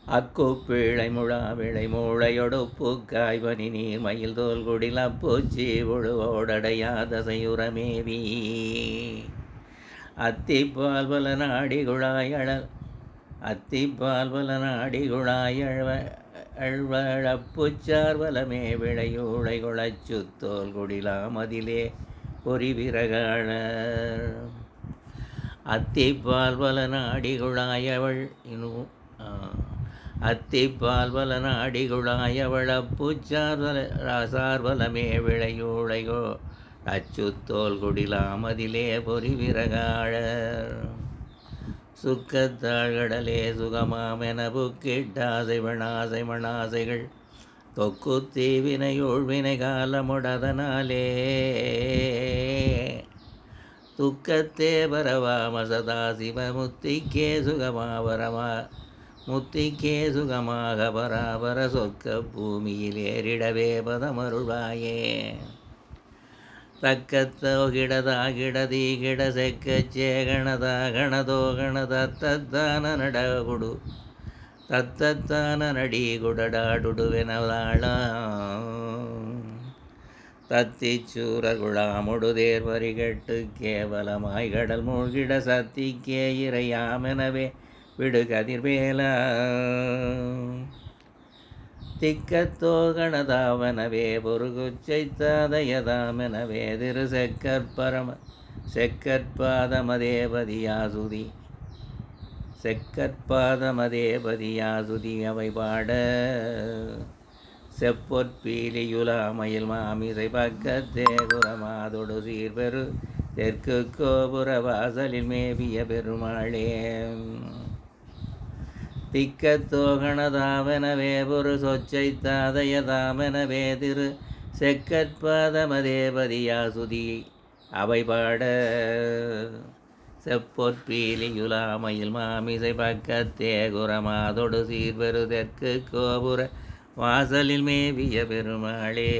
அக்கு பிழை முழா விளை மூளையொடுப்புக்காய் பனி நீர் மயில் தோல்குடில் அப்பூச்சி உழுவோடடையாத செய்யுரமேவி அத்திப்பால் பல நாடி குழாயழல் அத்திப்பால் பல நாடி குழாயழ்வ அழ்வழப்புச்சார் வலமே விளையூழை குழச்சுத்தோல் குடிலாம் அதிலே பொறி விறகாழ அத்திப்பால் பல நாடி குழாயவள் இன்னும் அத்திப்பால் பல நாடி குழாயவள் அப்புச்சார் ராசார் வலமே விளையூழைகோ அச்சுத்தோல் குடிலாம் அதிலே பொறி விறகாழ சுக்கத்தாழ்கடலே சுகமாமென புக்கிட்டாசை மணாசை மணாசைகள் தொக்கு தீவினையுழ்வினை காலமுடதனாலே துக்கத்தே பரவாம சதா சிவ முத்திக்கே சுகமாவரமா முத்திக்கே சுகமாக பராபர சொர்க்க பூமியில் ஏறிடவே பதமருள்வாயே தக்கத்தோ கிடதா கிடதி கிட செக்கச்சே கணதா கணதோ கணத தத்தான நடகுடு தத்தத்தான நடி குடடாடுடுவெனதாள தத்திச்சூரர் குழாமுடு தேர்வரி கெட்டு கேவலமாய் கடல் மூழ்கிட சத்திக்கே இறையாமெனவே விடு கதிர்வேலா திக்கத்தோ கணதாவனவே பொருகுச்சைத்தாதயதாமெனவே திரு செக்கற்பாதமதேபதியாசுதி செக்கற்பாதமதேபதியாசுதி அவை பாட செப்பொற்பீலியுலாமயில் மாமிசை பக்கத்தே குரமாதொடு சீர்பெரு தெற்கு கோபுர வாசலில் மேவிய பெருமாளே திக்கத்தோ கணதாவெனவே பொரு சொச்சைத்தாதயதாமெனவே திரு செக்கற்பாதமதேபதியாசுதி அவை பாட செப்பொற்பீலியுலாமயில் மாமிசை பக்கத்தே குரமாதொடு சீர்பெரு தெற்கு கோபுர வாசலில் மேவிய பெருமாளே.